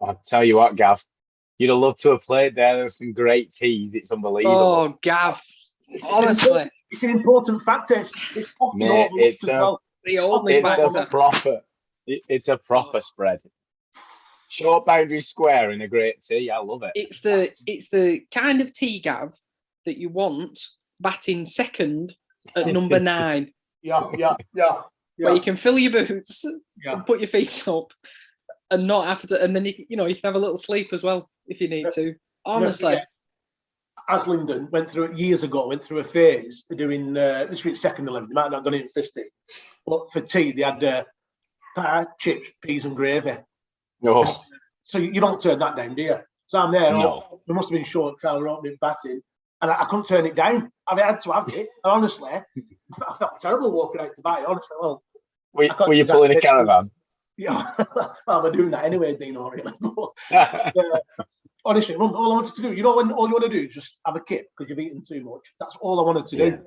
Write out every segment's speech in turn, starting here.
I'll tell you what, Gav, you'd have loved to have played there. There's some great teas. It's unbelievable. Oh, Gav, honestly, it's an important factor. It's often Mate, overlooked as well. the only It's factor. a proper. It's a proper spread. Short boundary square and a great tea. I love it. It's the kind of tea, Gav, that you want batting second at number 9. Yeah. Where you can fill your boots and put your feet up and not have to, and then you can have a little sleep as well if you need to. Honestly. Aslington went through it years ago, went through a phase doing this week's second 11. They might not have done it in 50. But for tea, they had pie, chips, peas and gravy. Oh. So you don't turn that down, do you? So I'm there. No. There must have been short trial opening batting. And I couldn't turn it down. I had to have it. And honestly, I felt terrible walking out to buy it. Honestly, well, were you pulling a caravan? Yeah, well, we're doing that anyway, Dean. Really. Honestly, all I wanted to do, when all you want to do is just have a kip because you've eaten too much. That's all I wanted to do.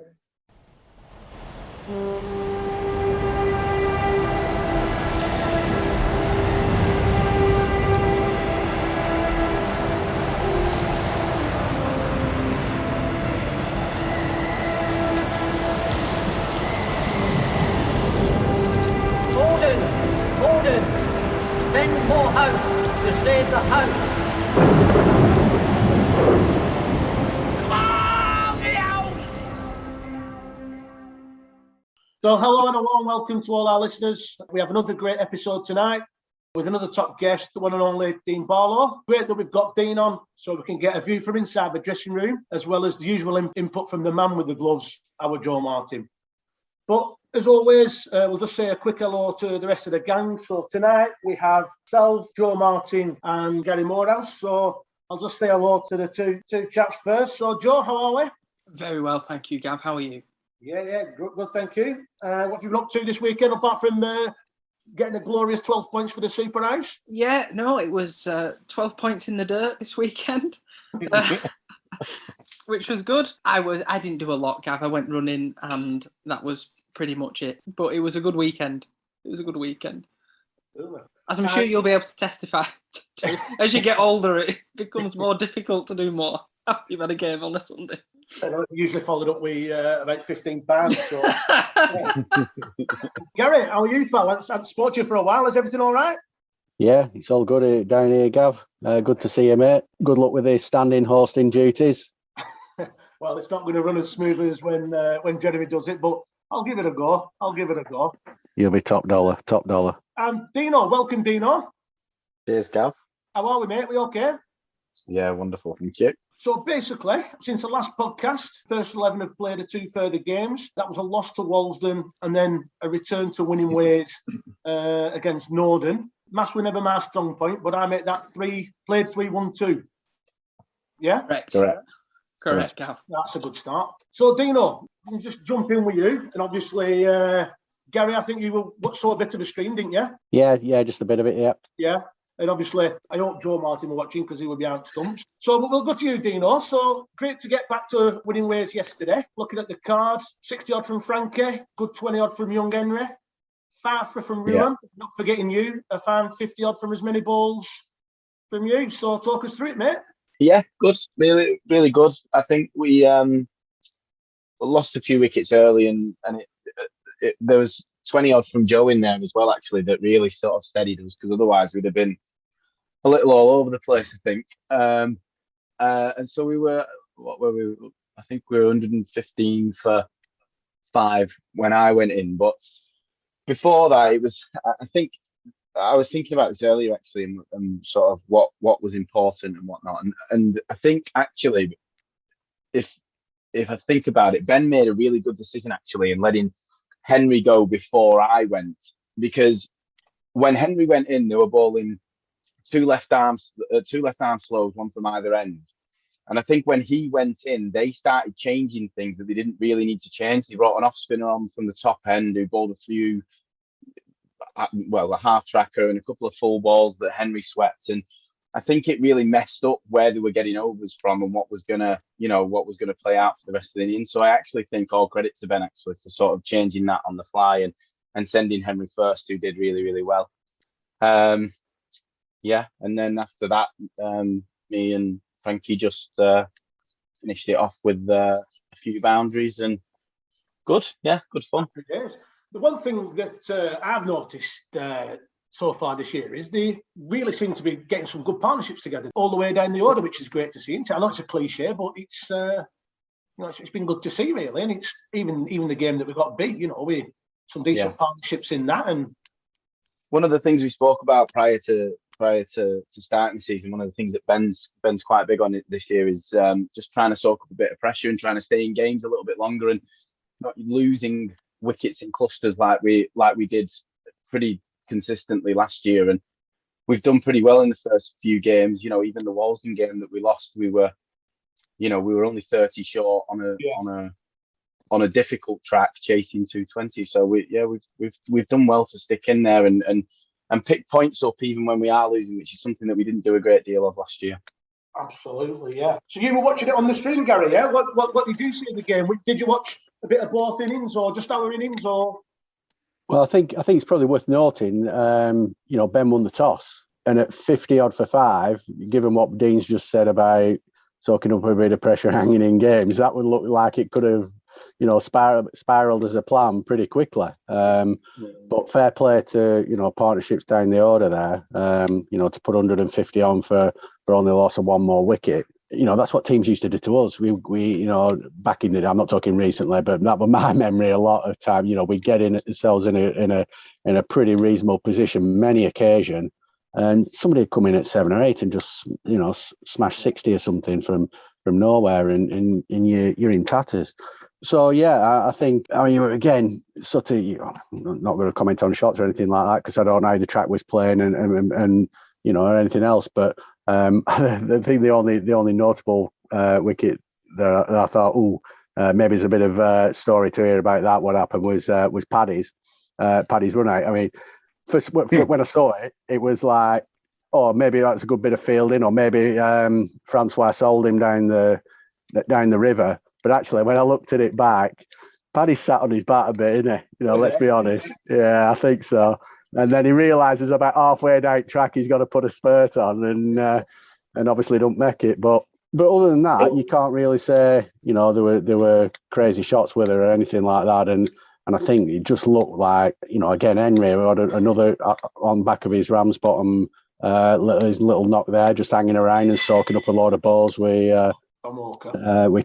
Norden, send more house to save the house. So hello and a warm welcome to all our listeners. We have another great episode tonight with another top guest, the one and only Dean Barlow. Great that we've got Dean on so we can get a view from inside the dressing room as well as the usual input from the man with the gloves, our Joe Martin. But as always, we'll just say a quick hello to the rest of the gang. So tonight we have self, Joe Martin and Gary Morehouse. So I'll just say hello to the two chaps first. So Joe, how are we? Very well, thank you, Gav. How are you? Yeah, good, thank you. What have you been up to this weekend apart from getting a glorious 12 points for the Super House? Yeah, no, it was 12 points in the dirt this weekend. Which was good. I didn't do a lot, Gav. I went running and that was pretty much it. But it was a good weekend. As I'm sure you'll be able to testify to. As you get older, it becomes more difficult to do more. You've had a game on a Sunday. I usually followed up with about 15 pounds. So. Gary, how are you, pal? I've spoken to you for a while. Is everything all right? Yeah, it's all good down here, Gav. Good to see you, mate. Good luck with the standing hosting duties. Well, it's not going to run as smoothly as when Jeremy does it, but I'll give it a go. You'll be top dollar. Dino, welcome, Dino. Cheers, Gav. How are we, mate? We okay? Yeah, wonderful. Thank you. So basically, since the last podcast, first 11 have played 2 further games. That was a loss to Walsden and then a return to winning ways against Norden. Mass were never my strong point, but I made that 3, played 3, won 2. Yeah? Correct, Gav. That's a good start. So, Dino, we'll just jump in with you. And obviously, Gary, I think you saw a bit of a stream, didn't you? Yeah, just a bit of it, yeah. Yeah. And obviously, I hope Joe Martin were watching because he would be out stumps. So, but we'll go to you, Dino. So, great to get back to winning ways yesterday. Looking at the card, 60-odd from Frankie, good 20-odd from Young Henry, Farfra from Ruan, not forgetting you, a fine 50-odd from as many balls from you. So, talk us through it, mate. Yeah, good. Really, really good. I think we lost a few wickets early and there was 20-odd from Joe in there as well, actually, that really sort of steadied us because otherwise we'd have been a little all over the place, I think. And so we were, what were we? I think we were 115 for 5 when I went in. But before that, it was, I think, I was thinking about this earlier, actually, and sort of what was important and whatnot. And I think, actually, if I think about it, Ben made a really good decision, actually, in letting Henry go before I went. Because when Henry went in, they were bowling two left arm slows, one from either end. And I think when he went in, they started changing things that they didn't really need to change. They brought an off spinner on from the top end who bowled a half tracker and a couple of full balls that Henry swept. And I think it really messed up where they were getting overs from and what was gonna play out for the rest of the innings. So I actually think all credit to Ben actually for sort of changing that on the fly and sending Henry first, who did really, really well. yeah, and then after that, me and Frankie just finished it off with a few boundaries, and good fun. Happy days. The one thing that I've noticed so far this year is they really seem to be getting some good partnerships together all the way down the order, which is great to see. I know it's a cliche, but it's it's been good to see, really. And it's even the game that we got beat, we some decent partnerships in that. And one of the things we spoke about prior to starting the season, one of the things that Ben's quite big on it this year is just trying to soak up a bit of pressure and trying to stay in games a little bit longer and not losing wickets in clusters like we did pretty consistently last year. And we've done pretty well in the first few games. Even the Walsden game that we lost, we were only 30 short on a difficult track chasing 220. So we've done well to stick in there and pick points up even when we are losing, which is something that we didn't do a great deal of last year. Absolutely, yeah. So you were watching it on the stream, Gary, yeah? What did you see of the game? Did you watch a bit of both innings or just our innings or? Well, I think it's probably worth noting, Ben won the toss, and at 50 odd for 5, given what Dean's just said about soaking up a bit of pressure hanging in games, that would look like it could have, spiraled as a plan pretty quickly. But fair play to, partnerships down the order there, to put 150 on for only loss of one more wicket. That's what teams used to do to us. We back in the day, I'm not talking recently, but that was my memory a lot of time. We get in ourselves in a pretty reasonable position many occasion, and somebody would come in at 7 or 8 and just smash 60 or something from nowhere, and you're in tatters. So I think again, sort of, I'm not going to comment on shots or anything like that because I don't know how the track was playing and or anything else, but. I think the only notable wicket that I thought, maybe there's a bit of story to hear about that. What happened was Paddy's run out. I mean, first when I saw it, it was like, oh, maybe that's a good bit of fielding, or maybe Francois sold him down the river. But actually, when I looked at it back, Paddy sat on his bat a bit, isn't he? Let's be honest. Yeah, I think so. And then he realises about halfway down track he's got to put a spurt on, and obviously don't make it. But other than that, you can't really say there were crazy shots with her or anything like that. And I think it just looked like again Henry had another on back of his Rams bottom, his little knock there, just hanging around and soaking up a load of balls with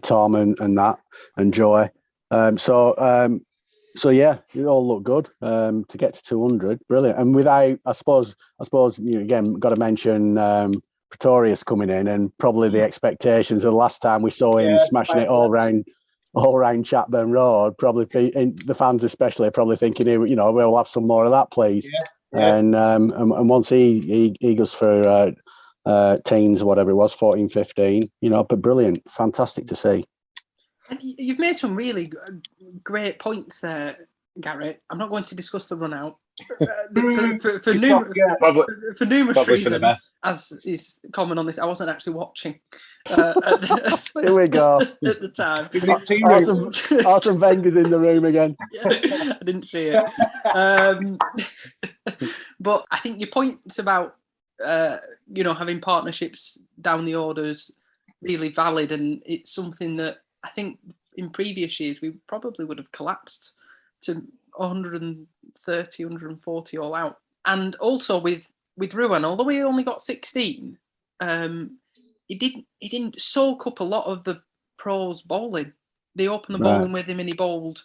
Tom and that and Joy. So yeah, it all looked good to get to 200, brilliant. And without, I suppose again got to mention Pretorius coming in, and probably the expectations of the last time we saw him smashing it all round Chatburn Road. Probably the fans especially are probably thinking, we'll have some more of that, please. Yeah. And once he goes for teens, whatever it was, 14, 15, but brilliant, fantastic to see. And you've made some really great points there, Garrett. I'm not going to discuss the run out for numerous reasons, as is common on this. I wasn't actually watching. Here we go. At the time. Arsene Wenger's in the room again. Yeah, I didn't see it. But I think your points about having partnerships down the orders really valid, and it's something that I think in previous years we probably would have collapsed to 130, 140 all out. And also with Ruan, although he only got 16, he didn't soak up a lot of the pros bowling. They opened the bowling with him, and he bowled.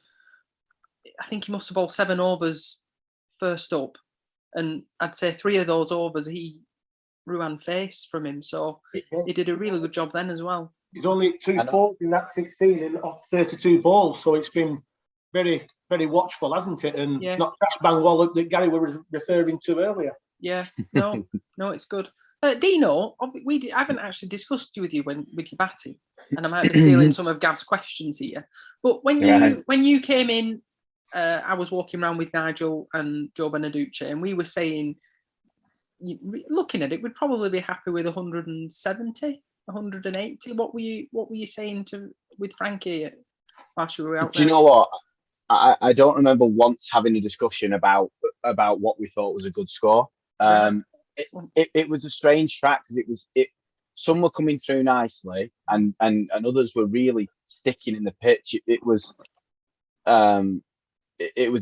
I think he must have bowled 7 overs first up, and I'd say 3 of those overs Ruan faced from him. So he did a really good job then as well. He's only 240 in that 16 and off 32 balls, so it's been very, very watchful, hasn't it? And not crash bang wall that Gary was referring to earlier. Yeah, no, it's good. Dino, I haven't actually discussed with you with your batting, and I might be stealing some of Gav's questions here. But when you came in, I was walking around with Nigel and Joe Beneduce, and we were saying, looking at it, we'd probably be happy with 170. 180. What were you saying with Frankie whilst you were out there? Do you know what? I don't remember once having a discussion about what we thought was a good score. it was a strange track because some were coming through nicely and others were really sticking in the pitch. It was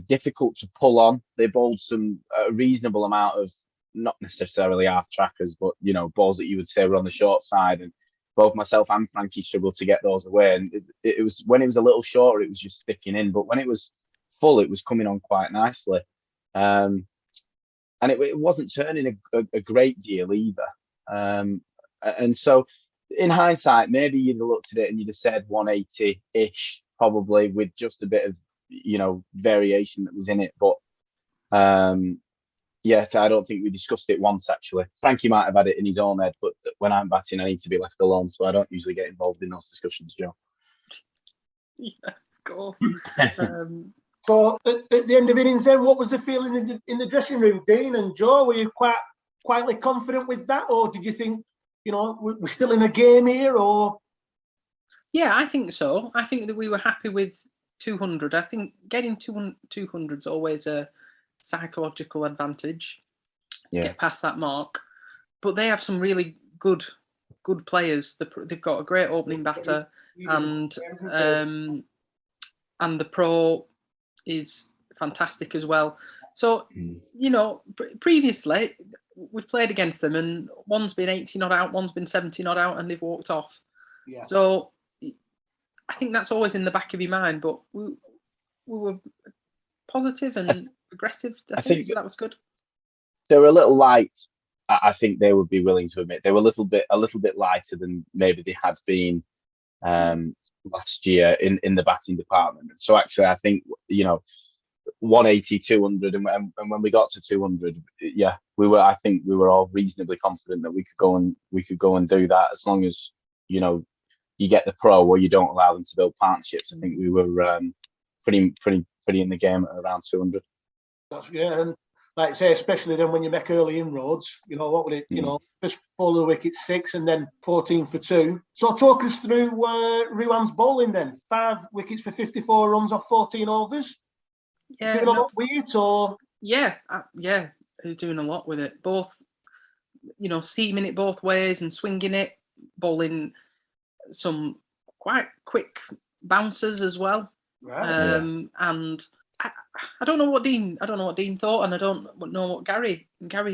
difficult to pull on. They bowled a reasonable amount of, not necessarily half trackers, but balls that you would say were on the short side, and both myself and Frankie struggled to get those away. And it was, when it was a little shorter, it was just sticking in, but when it was full, it was coming on quite nicely. And it wasn't turning a great deal either. And so in hindsight, maybe you'd have looked at it and you'd have said 180-ish, probably, with just a bit of variation that was in it. But yeah, I don't think we discussed it once, actually. Frankie might have had it in his own head, but when I'm batting, I need to be left alone, so I don't usually get involved in those discussions, Joe. Yeah, of course. So at the end of innings then, what was the feeling in the dressing room, Dean and Joe? Were you quietly confident with that, or did you think, we're still in a game here, or? Yeah, I think so. I think that we were happy with 200. I think getting 200 is always a psychological advantage to get past that mark. But they have some really good players. They've got a great opening batter, and the pro is fantastic as well. So, previously we've played against them, and one's been 80 not out, one's been 70 not out, and they've walked off. Yeah. So I think that's always in the back of your mind, but we were positive and aggressive. I think so that was good. They were a little light. I think they would be willing to admit they were a little bit lighter than maybe they had been last year in the batting department. So actually, I think 180, 200, and when we got to 200, yeah, I think we were all reasonably confident that we could go and do that, as long as you get the pro or you don't allow them to build partnerships. I think we were pretty in the game at around 200. And like I say, especially then when you make early inroads, what would it, first 4 of the wickets, 6, and then 14 for 2. So talk us through Ruan's bowling then. 5 wickets for 54 runs off 14 overs. Yeah, doing a lot with it, or? Yeah, he's doing a lot with it. Both, seaming it both ways and swinging it, bowling some quite quick bouncers as well. Right. And I don't know what Dean thought, and I don't know what Gary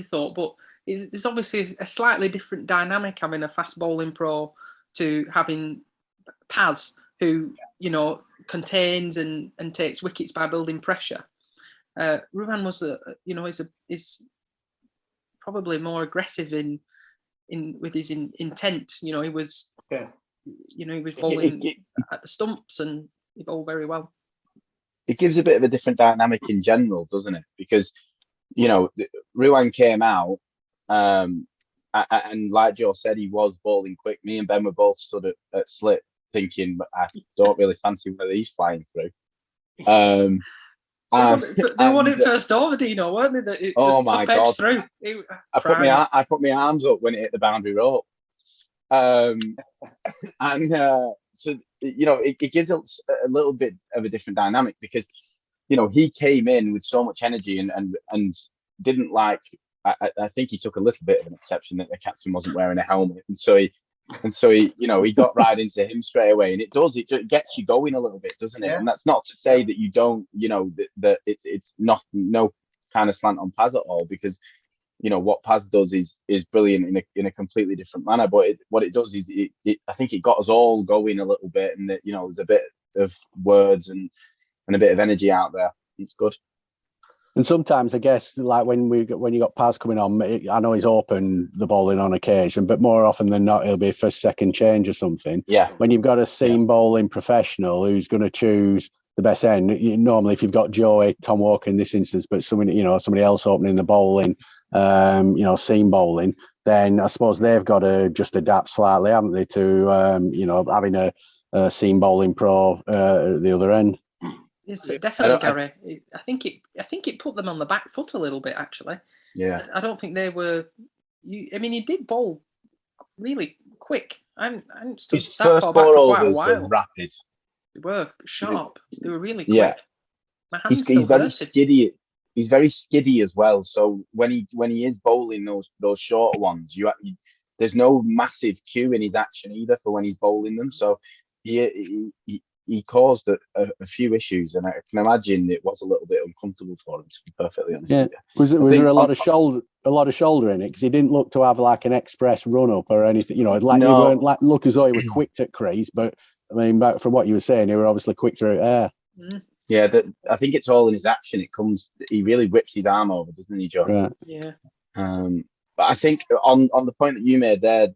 thought, but there's obviously a slightly different dynamic having a fast bowling pro to having Paz, who contains and takes wickets by building pressure. Ruan was is probably more aggressive in with his intent. He was he was bowling at the stumps, and he bowled very well. It gives a bit of a different dynamic in general, doesn't it? Because Ruan came out, and like Joe said, he was bowling quick. Me and Ben were both stood at slip, thinking, I don't really fancy whether he's flying through. They won it first over, Dino, weren't they? Oh my God! Through. I put my arms up when it hit the boundary rope, so it gives us a little bit of a different dynamic, because he came in with so much energy and didn't like. I think he took a little bit of an exception that the captain wasn't wearing a helmet, and so he got right into him straight away, and it gets you going a little bit, doesn't it? Yeah. And that's not to say that you don't, that it's not no kind of slant on Paz at all, because what Paz does is brilliant in a completely different manner. But what it does is I think it got us all going a little bit, and there's a bit of words and a bit of energy out there. It's good. And sometimes, I guess, like when you got Paz coming on, I know he's opened the bowling on occasion, but more often than not, it'll be for second change or something. Yeah. When you've got a seam bowling professional who's going to choose the best end, normally if you've got Joey, Tom Walker in this instance, but somebody else opening the bowling, seam bowling, then I suppose they've got to just adapt slightly, haven't they, to having a seam bowling pro at the other end. It's definitely, Gary. I think it put them on the back foot a little bit, actually. Yeah. I don't think they were. He did bowl really quick. I haven't stood His that first far back for quite a while. Were rapid. They were sharp. They were really quick. Yeah. My hands He's still very hurted. skiddy. he's very skiddy as well. So when he is bowling those shorter ones, there's no massive cue in his action either for when he's bowling them. So he caused a few issues, and I can imagine it was a little bit uncomfortable for him, to be perfectly honest with you. Was there a lot of shoulder in it? Because he didn't look to have like an express run up or anything. You know, like No. you weren't like look as though he were quick at crease, but I mean, from what you were saying, he were obviously quick through air. Yeah, I think it's all in his action. He really whips his arm over, doesn't he, Joe? Right. Yeah. But I think on the point that you made there,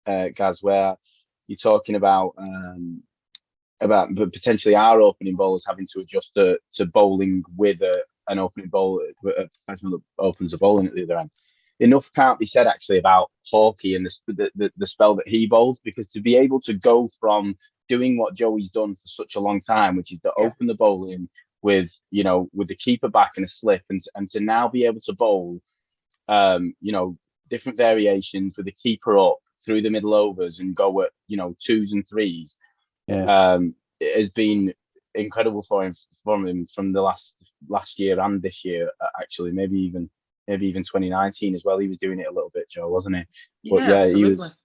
Gaz, where you're talking about potentially our opening bowlers having to adjust to bowling with an opening bowler, a professional that opens the bowling at the other end. Enough can't be said actually about Hawkeye and the spell that he bowled, because to be able to go from doing what Joey's done for such a long time, which is to open the bowling with the keeper back and a slip, and to now be able to bowl, different variations with the keeper up through the middle overs and go at 2s and 3s. It has been incredible for him from the last year and this year, actually, maybe even 2019 as well. He was doing it a little bit, Joe, wasn't he? Yeah, absolutely. He was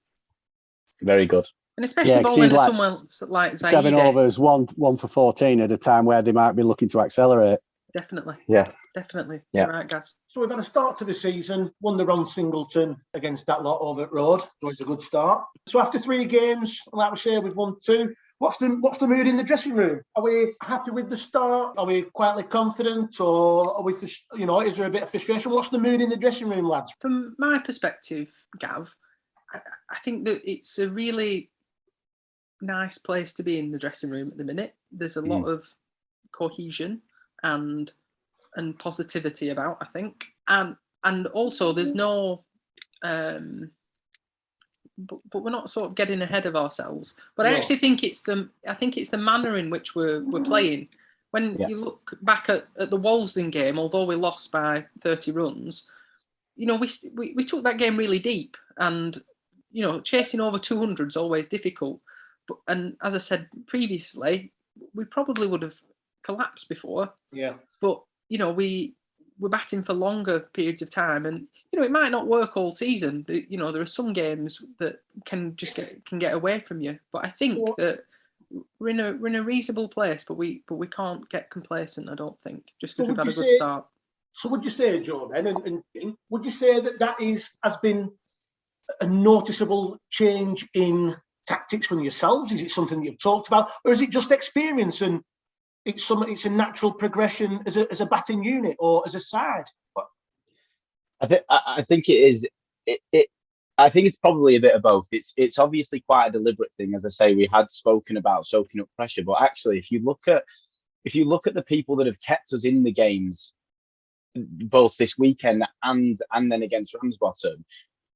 very good. And especially bowling at someone like Zaid. 7 overs, one for 14 at a time where they might be looking to accelerate. Definitely. Yeah. Definitely. Yeah. Right, Gaz. So we've had a start to the season, won the Ron Singleton against that lot over at Road. So it's a good start. So after 3 games, like we say, we've won 2. What's the mood in the dressing room? Are we happy with the start? Are we quietly confident, or are we, is there a bit of frustration? What's the mood in the dressing room, lads? From my perspective, Gav, I think that it's a really nice place to be in the dressing room at the minute. There's a lot of cohesion and positivity about, I think, and also there's no. But we're not sort of getting ahead of ourselves. But I actually think it's the manner in which we're playing. When you look back at the Walsden game, although we lost by 30 runs, we took that game really deep, and chasing over 200 is always difficult. And as I said previously, we probably would have collapsed before. Yeah. But we're batting for longer periods of time, and it might not work all season. There are some games that can get away from you. But I think that we're in a reasonable place, but we can't get complacent. I don't think, just because we've had a good start. So would you say, Joe, then, and would you say that has been a noticeable change in tactics from yourselves? Is it something you've talked about, or is it just experience and it's a natural progression as a batting unit or as a side? I think it is. I think it's probably a bit of both. It's obviously quite a deliberate thing. As I say, we had spoken about soaking up pressure, but actually, if you look at the people that have kept us in the games, both this weekend and then against Ramsbottom,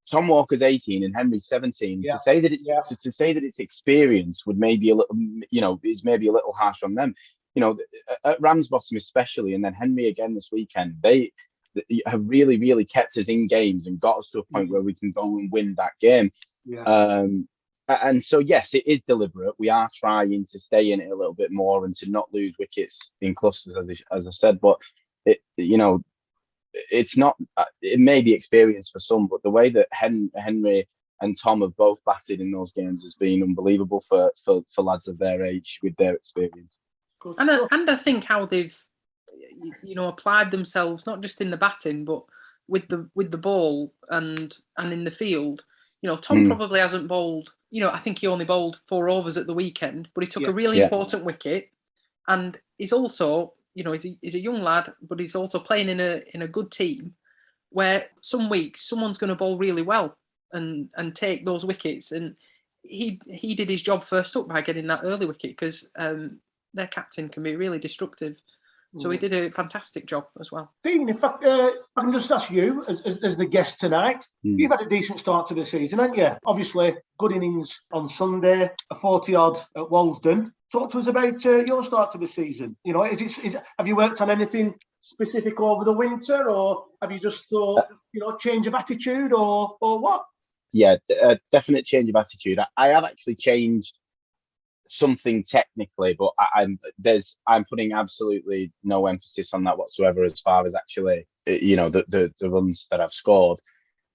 Tom Walker's 18 and Henry's 17. Yeah. To say that it's experience would maybe a little, is maybe a little harsh on them. At Ramsbottom especially, and then Henry again this weekend, they have really, really kept us in games and got us to a point where we can go and win that game. Yeah. And so, yes, it is deliberate. We are trying to stay in it a little bit more and to not lose wickets in clusters, as I said. But it's not. It may be experience for some, but the way that Henry and Tom have both batted in those games has been unbelievable for lads of their age with their experience. And I think how they've applied themselves, not just in the batting, but with the ball and in the field. Tom probably hasn't bowled. I think he only bowled 4 overs at the weekend, but he took a really important wicket, and he's also, he's a young lad, but he's also playing in a good team, where some weeks someone's going to bowl really well and take those wickets, and he did his job first up by getting that early wicket, because their captain can be really destructive. So he did a fantastic job as well. Dean, if I can just ask you, as the guest tonight, you've had a decent start to the season, haven't you? Obviously, good innings on Sunday, a 40-odd at Walsden. Talk to us about your start to the season. Have you worked on anything specific over the winter, or have you just thought, change of attitude, or what? Yeah, a definite change of attitude. I have actually changed something technically, but I'm putting absolutely no emphasis on that whatsoever as far as actually, the runs that I've scored.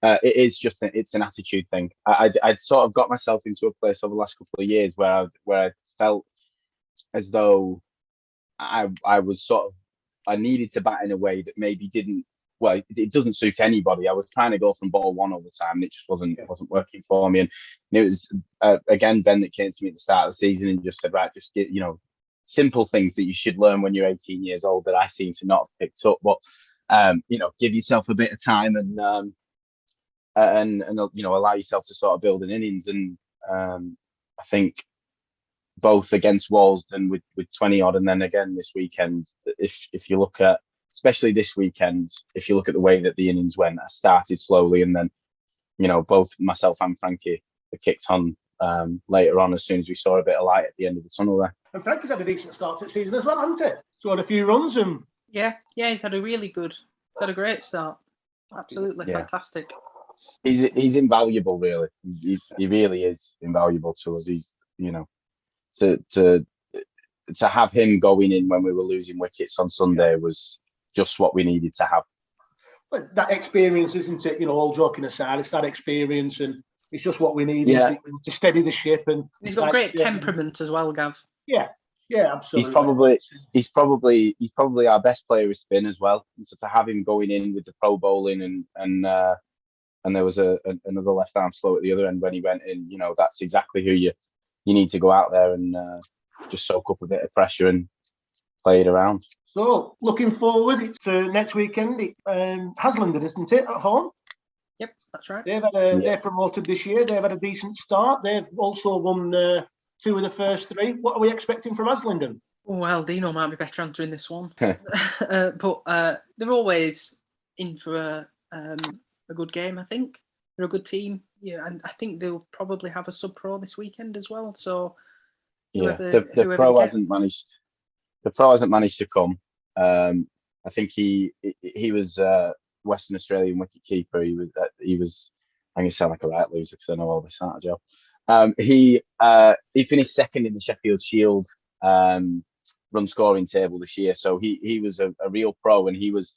It is just it's an attitude thing. I'd sort of got myself into a place over the last couple of years where I felt as though I was I needed to bat in a way that maybe didn't. Well, it doesn't suit anybody. I was trying to go from ball one all the time, and it just wasn't working for me. And it was again Ben that came to me at the start of the season and just said, right, just get simple things that you should learn when you're 18 years old that I seem to not have picked up. But give yourself a bit of time and allow yourself to sort of build an innings. And I think both against Walsden with 20 odd, and then again this weekend, if you look at, especially this weekend, if you look at the way that the innings went, I started slowly, and then both myself and Frankie were kicked on later on as soon as we saw a bit of light at the end of the tunnel there. And Frankie's had a decent start to the season as well, hasn't he? Scored a few runs and yeah, he's had a great start. Absolutely fantastic. He's invaluable, really. He really is invaluable to us. He's to have him going in when we were losing wickets on Sunday was just what we needed to have. But that experience, isn't it? All joking aside, it's that experience, and it's just what we needed to steady the ship. And he's got great temperament as well, Gav. Yeah, absolutely. He's probably our best player with spin as well. And so to have him going in with the pro bowling and there was another left arm slow at the other end when he went in. That's exactly who you need to go out there and just soak up a bit of pressure and play it around. So, looking forward to next weekend, Haslingden, isn't it, at home? Yep, that's right. They're promoted this year. They've had a decent start. They've also won 2 of the first 3. What are we expecting from Haslingden? Well, Dino might be better answering this one. But they're always in for a good game, I think. They're a good team. Yeah, and I think they'll probably have a sub-pro this weekend as well. So, the pro hasn't managed. The pro hasn't managed to come. I think he was Western Australian wicket keeper. He was. I'm gonna sound like a right loser because I know all this, aren't I, Joe? He finished second in the Sheffield Shield run scoring table this year. So he was a real pro, and he was.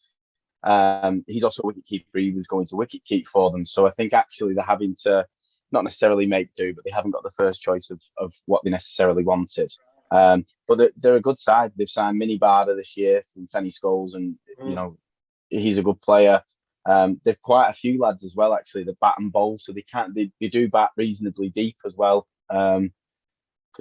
He's also a wicket keeper. He was going to wicket keep for them. So I think actually they're having to not necessarily make do, but they haven't got the first choice of what they necessarily wanted. But they're a good side. They've signed Minnie Barder this year from Tenny Scholes, and he's a good player. They've quite a few lads as well, actually, that bat and bowl, so they do bat reasonably deep as well, because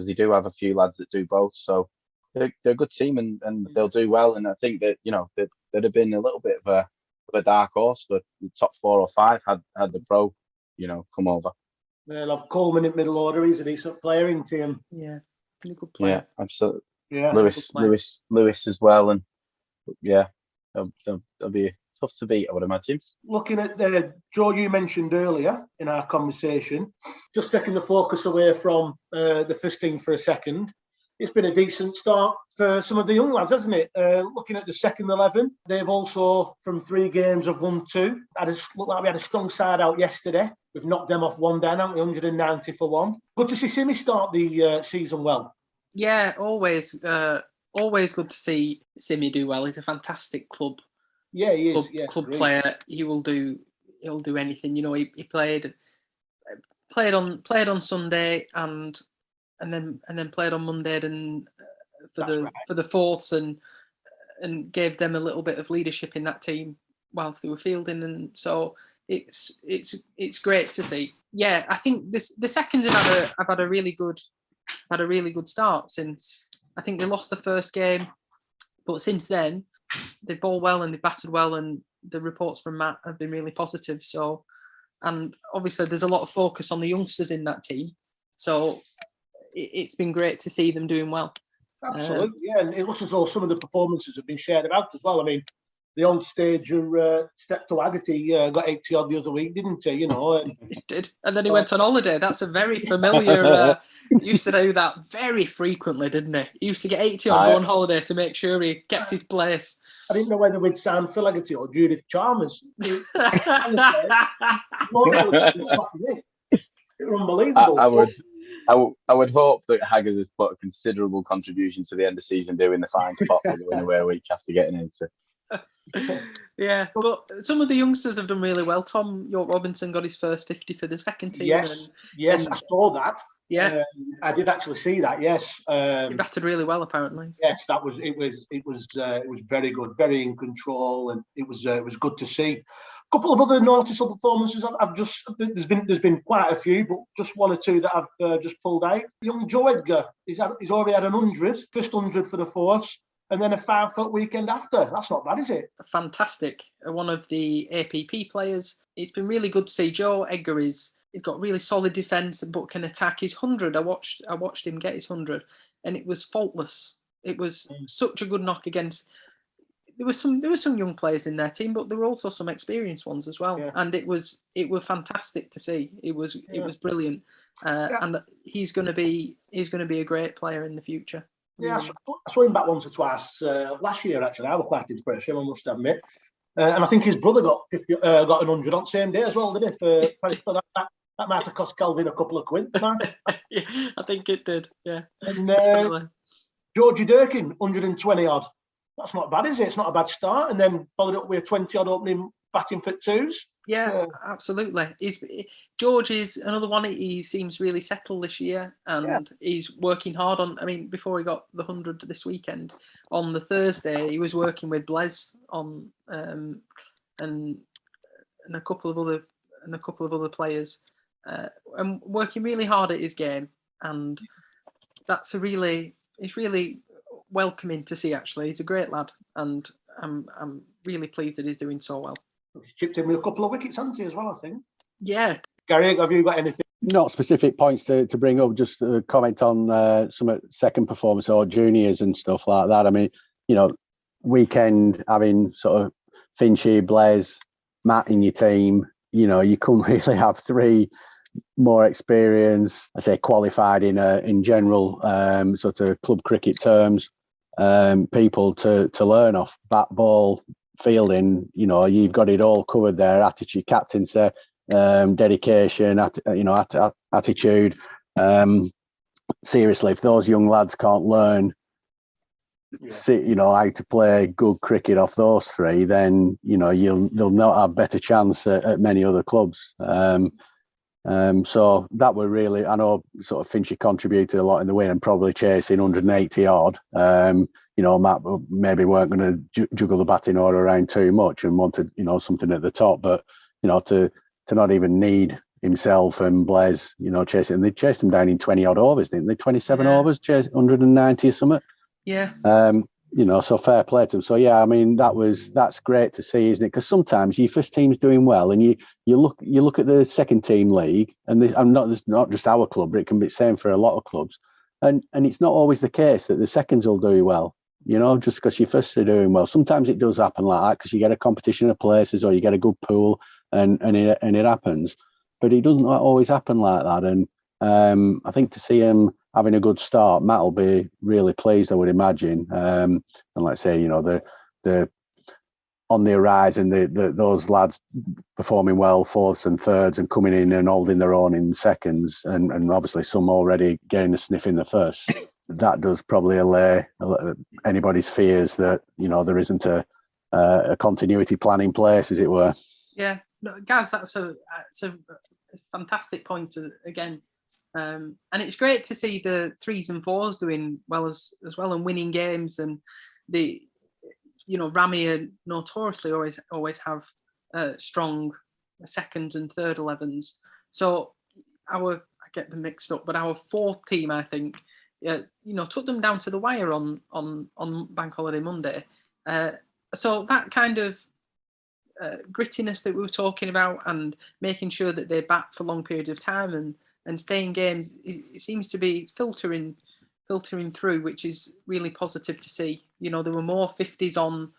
they do have a few lads that do both. So they're a good team, and they'll do well. And I think that they'd have been a little bit of a dark horse for the top 4 or 5 had the pro come over. They'll have Coleman in middle order. He's a decent player in team. Yeah. A good player. Yeah, absolutely. Yeah, Lewis as well, and they'll be tough to beat, I would imagine. Looking at Joe, you mentioned earlier in our conversation, just taking the focus away from the first team for a second. It's been a decent start for some of the young lads, hasn't it? Looking at the second 11, they've also, from 3 games, have won 2. Looked like we had a strong side out yesterday. We've knocked them off 1 down, haven't we? 190 for 1. Good to see Simi start the season well. Yeah, always good to see Simi do well. He's a fantastic club. Yeah, he is. Club player. He'll do anything. He played on Sunday and then played on Monday and for the fourths and gave them a little bit of leadership in that team whilst they were fielding, and so it's great to see. Yeah, I think the seconds have had a really good start since I think they lost the first game, but since then they've bowled well and they've batted well, and the reports from Matt have been really positive. So, and obviously there's a lot of focus on the youngsters in that team, so it's been great to see them doing well. Absolutely, yeah, and it looks as though some of the performances have been shared about as well. I mean, the on-stager Step to Haggerty got 80 odd the other week, didn't he? He did, and then he went on holiday. That's a very familiar. He used to do that very frequently, didn't he? He used to get 80 odd, go on holiday to make sure he kept his place. I didn't know whether we'd signed Phil Haggerty or Judith Chalmers. It was unbelievable. I would hope that Haggard has put a considerable contribution to the end of season doing the fines pot for going away a week after getting into. Yeah, but some of the youngsters have done really well. Tom York Robinson got his first 50 for the second team. Yes, and I saw that. Yeah, I did actually see that. Yes, he batted really well apparently. Yes, it was very good, very in control, and it was good to see. A couple of other noticeable performances. There's been quite a few, but just one or two that I've just pulled out. Young Joe Edgar, he's already had 100, first 100 for the force, and then a 5-foot weekend after. That's not bad, is it? Fantastic. One of the APP players. It's been really good to see. Joe Edgar he's got really solid defence, but can attack. His 100. I watched him get his 100, and it was faultless. It was such a good knock against. There were some young players in their team, but there were also some experienced ones as well. Yeah. And it was fantastic to see. It was brilliant, and he's going to be a great player in the future. Yeah, I saw him back once or twice last year. Actually, I was quite impressed. I must admit. And I think his brother got 100 on the same day as well, didn't he? For that might have cost Kelvin a couple of quid. Yeah, I think it did. Yeah. And Georgie Durkin, 120 odd. That's not bad, is it? It's not a bad start. And then followed up with a 20 odd opening batting for twos. Yeah, absolutely. George is another one. He seems really settled this year, and he's working hard on. I mean, before he got the 100 this weekend, on the Thursday, he was working with Blaise on and a couple of other players, and working really hard at his game. And it's really welcoming to see. Actually, he's a great lad, and I'm really pleased that he's doing so well. He's chipped in with a couple of wickets, hasn't he, as well, I think? Yeah. Gary, have you got anything? Not specific points to bring up, just a comment on some second performance or juniors and stuff like that. I mean, weekend having sort of Finchy, Blaise, Matt in your team, you couldn't really have three more experience, I say qualified in general sort of club cricket terms, people to learn off. Bat, ball, fielding, you've got it all covered there. Attitude, captaincy, dedication, attitude. Seriously, if those young lads can't learn, how to play good cricket off those three, then you'll not have better chance at many other clubs. So that were really, I know sort of Finchy contributed a lot in the win and probably chasing 180 odd. Matt maybe weren't going to juggle the batting order around too much and wanted, something at the top, but, to not even need himself and Blaise, chasing, they chased him down in 20 odd overs, didn't they? 27 overs, chased 190 or something. Yeah. So fair play to him. So yeah, I mean that's great to see, isn't it? Because sometimes your first team's doing well, and you look at the second team league, and it's not just our club, but it can be the same for a lot of clubs, and it's not always the case that the seconds will do well. Just because your firsts are doing well. Sometimes it does happen like that because you get a competition of places or you get a good pool, and it happens. But it doesn't always happen like that. And I think to see him having a good start, Matt will be really pleased, I would imagine. And like I say, the on the horizon, those lads performing well, fourths and thirds, and coming in and holding their own in seconds, and obviously some already getting a sniff in the first. That does probably allay anybody's fears that there isn't a continuity plan in place, as it were. Yeah, no, Gaz, that's a fantastic point again. And it's great to see the threes and fours doing well as well and winning games. And Rami are notoriously always have strong second and third 11s. So I get them mixed up, but our fourth team, I think, took them down to the wire on Bank Holiday Monday. So that kind of grittiness that we were talking about, and making sure that they bat for long periods of time and stay in games, it seems to be filtering through, which is really positive to see. There were more 50s on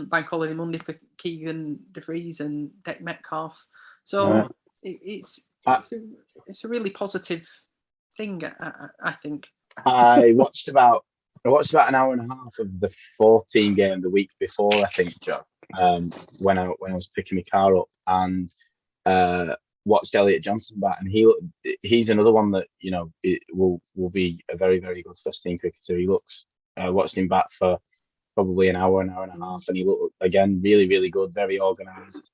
Bank Holiday Monday for Keegan De Vries and Dec Metcalf. So it's a really positive thing, I think. I watched about an hour and a half of the 14 game the week before, I think, Joe, when I was picking my car up, and watched Elliot Johnson bat, and he's another one that it will be a very, very good first team cricketer. He looks watched him bat for probably an hour and a half, and he looked again really, really good, very organised.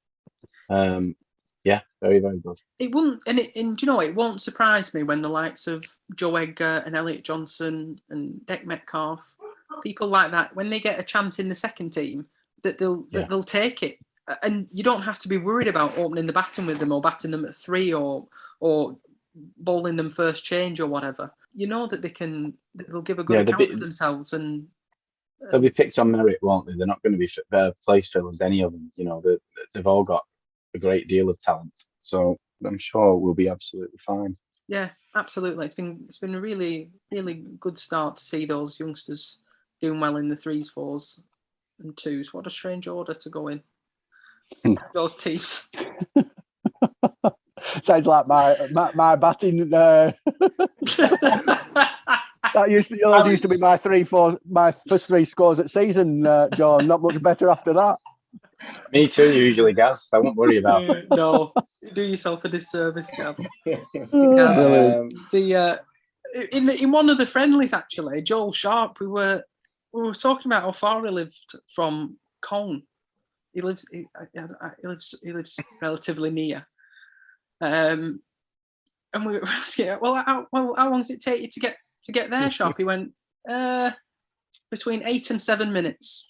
Yeah, very, very good. It wouldn't, and do you know what? It won't surprise me when the likes of Joe Edgar and Elliot Johnson and Dec Metcalf, people like that, when they get a chance in the second team, that they'll take it. And you don't have to be worried about opening the batting with them or batting them at 3 or bowling them first change or whatever. You know that they'll give a good account of themselves, and they'll be picked on merit, won't they? They're not going to be place fillers, any of them. They've all got a great deal of talent, so I'm sure we'll be absolutely fine. Yeah, absolutely. It's been a really, really good start to see those youngsters doing well in the 3s, 4s, and 2s. What a strange order to go in. Those teams. Sounds like my batting. That used to be my 3-4, my first 3 scores at season, John. Not much better after that. Me too, usually, Gaz. I won't worry about it. No, do yourself a disservice, Gav. In one of the friendlies, actually, Joel Sharp, we were talking about how far he lived from Cone. He lives relatively near, and we were asking, well, how long does it take you to get there, Sharp? He went, between 8 and 7 minutes.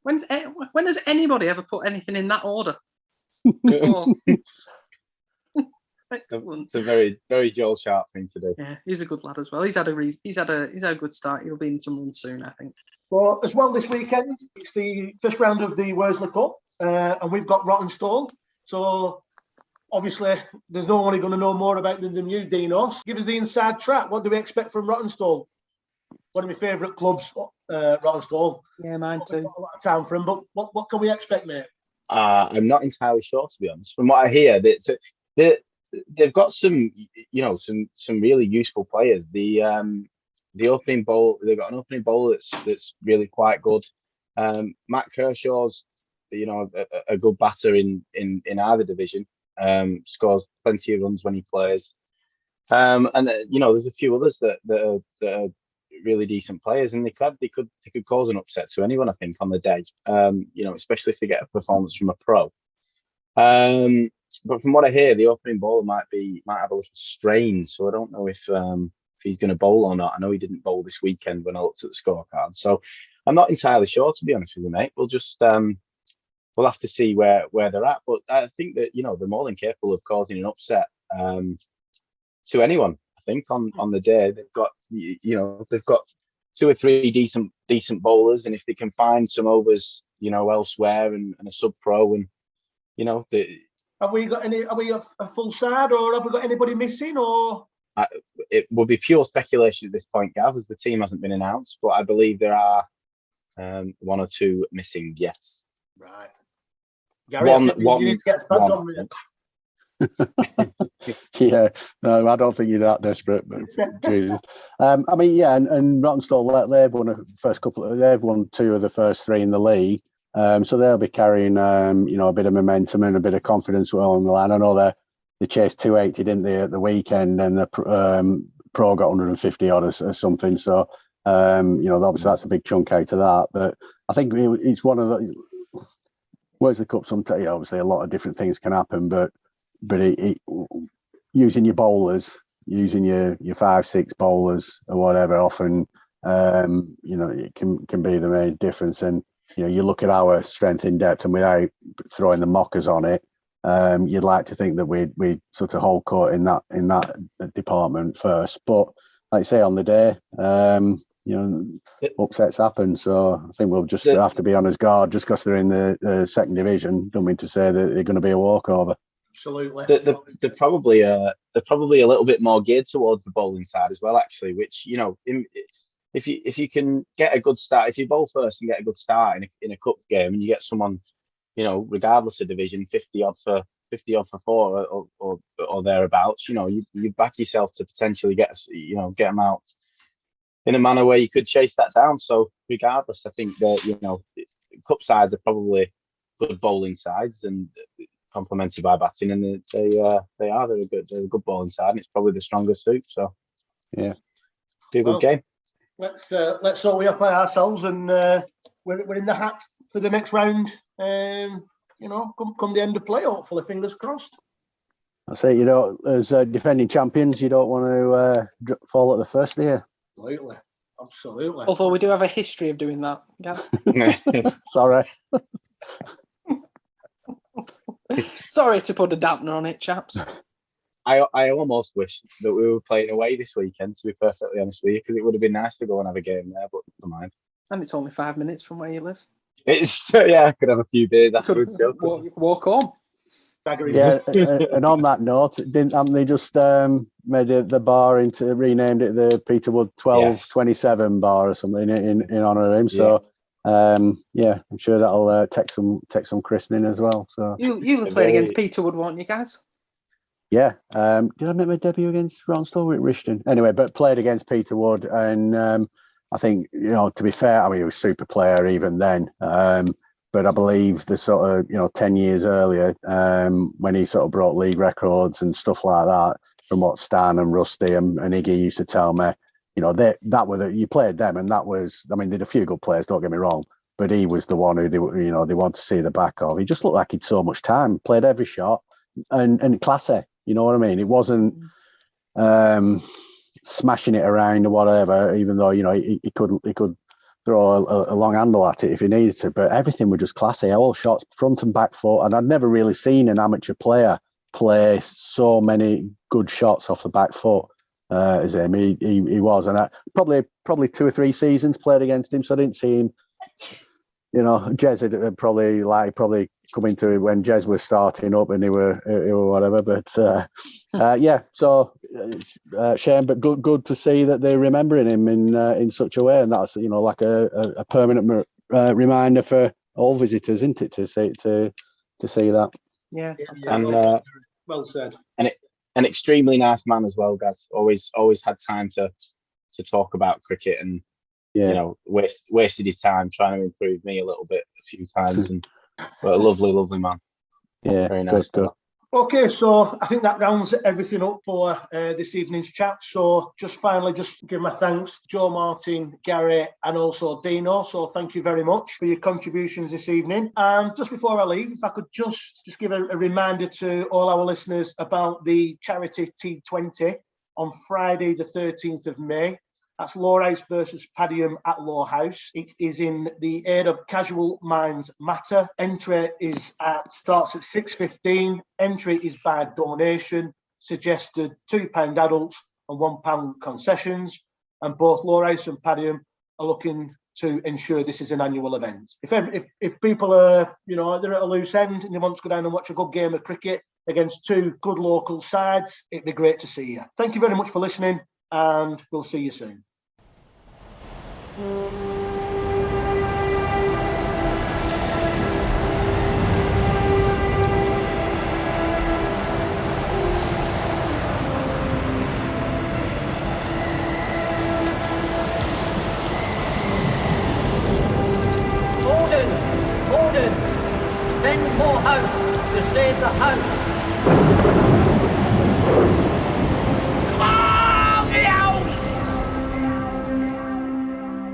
When has anybody ever put anything in that order before? Excellent. It's a very, very Joel Sharp thing to do. Yeah, he's a good lad as well. He's had a good start. He'll be in some runs soon, I think. Well, as well, this weekend it's the first round of the Worsley Cup, and we've got Rottenstall. So obviously, there's no one going to know more about them than you, Dinos. Give us the inside track. What do we expect from Rottenstall? One of my favourite clubs, Rottenstall. Yeah, mine too. A lot of town from, but what can we expect, mate? I'm not entirely sure, to be honest. From what I hear, they've got some really useful players. The opening bowl, they've got an opening bowler that's really quite good. Matt Kershaw's a good batter in either division. Scores plenty of runs when he plays. And there's a few others that are really decent players, and they could cause an upset to anyone, I think, on the day. Especially if they get a performance from a pro. But from what I hear, the opening bowler might have a little strain, so I don't know if he's going to bowl or not. I know he didn't bowl this weekend when I looked at the scorecard, so I'm not entirely sure, to be honest with you, mate. We'll just we'll have to see where they're at. But I think that they're more than capable of causing an upset to anyone. I think on the day they've got 2 or 3 decent bowlers, and if they can find some overs elsewhere and a sub pro, and have we got any? Are we a full side, or have we got anybody missing? Or it would be pure speculation at this point, Gav, as the team hasn't been announced. But I believe there are 1 or 2 missing. Yes. Right. Gary, you need to get pads on with it. Yeah, no, I don't think you're that desperate, but Jesus. And Rottenstall, they've won they've won 2 of the first 3 in the league. So they'll be carrying, a bit of momentum and a bit of confidence well on the line. I know they chased 280, didn't they, at the weekend, and the pro got 150 odd or something. So, obviously that's a big chunk out of that. But I think it's one of the where's the cup. Sometimes, obviously, a lot of different things can happen, but using your bowlers, using your 5-6 bowlers or whatever, often, it can be the main difference. And you look at our strength in depth, and without throwing the mockers on it, you'd like to think that we sort of hold court in that department first. But like I say, on the day, upsets happen. So I think we'll just have to be on his guard just because they're in the second division. Don't mean to say that they're going to be a walkover. Absolutely. They're probably a little bit more geared towards the bowling side as well, actually. Which if you can get a good start, if you bowl first and get a good start in a cup game, and you get someone, regardless of division, 50 odd for 4 or thereabouts, you back yourself to potentially get them out in a manner where you could chase that down. So regardless, I think that cup sides are probably good bowling sides and complemented by batting, and they're a good bowling side, and it's probably the strongest suit. So yeah, be a good game. Let's hope we apply ourselves, and we're in the hat for the next round. Come the end of play, hopefully, fingers crossed. I say, you know, as defending champions, you don't want to fall at the first, do you? Absolutely. Although we do have a history of doing that, Gaz. Sorry. Sorry to put a dampener on it, chaps. I almost wish that we were playing away this weekend, to be perfectly honest with you, because it would have been nice to go and have a game there, but never mind. And it's only 5 minutes from where you live. It's I could have a few beers afterwards. Walk home. Yeah, and on that note, haven't they just made the bar renamed it the Peterwood 1227 bar or something in honour of him? So I'm sure that'll take some christening as well. So you played against Peterwood, weren't you, guys? Yeah. Did I make my debut against Ronstal at Rishton? Anyway, but played against Peterwood, and I think, you know, to be fair, I mean, he was a super player even then. But I believe the sort of, you know, 10 years earlier, when he sort of broke league records and stuff like that, from what Stan and Rusty and Iggy used to tell me, you know, you played them, and that was, I mean, they had a few good players, don't get me wrong, but he was the one who they wanted to see the back of. He just looked like he'd so much time, played every shot, and classy. You know what I mean? It wasn't smashing it around or whatever, even though, you know, he could throw a long handle at it if he needed to, but everything was just classy. All shots, front and back foot, and I'd never really seen an amateur player play so many good shots off the back foot as him. He was, and I probably 2 or 3 seasons played against him, so I didn't see him. You know, Jez had probably come into it when Jez was starting up and he were whatever. But so shame, but good to see that they're remembering him in such a way, and that's, you know, like a permanent reminder for all visitors, isn't it, to see that? Yeah. And well said. And an extremely nice man as well, guys. Always had time to talk about cricket, and you know, wasted his time trying to improve me a little bit a few times, but a lovely man. Yeah, very nice. Good. Okay, so I think that rounds everything up for this evening's chat. So just finally, just give my thanks to Joe, Martin, Gary, and also Dino. So thank you very much for your contributions this evening. And just before I leave, if I could just give a reminder to all our listeners about the charity T20 on Friday, the 13th of May. That's Lowerhouse versus Padiham at Lowerhouse. It is in the aid of Casual Minds Matter. Entry starts at 6:15. Entry is by donation. Suggested £2 adults and £1 concessions. And both Lowerhouse and Padiham are looking to ensure this is an annual event. If people are, you know, they're at a loose end and they want to go down and watch a good game of cricket against 2 good local sides, it'd be great to see you. Thank you very much for listening, and we'll see you soon. Norden, send more house to save the house.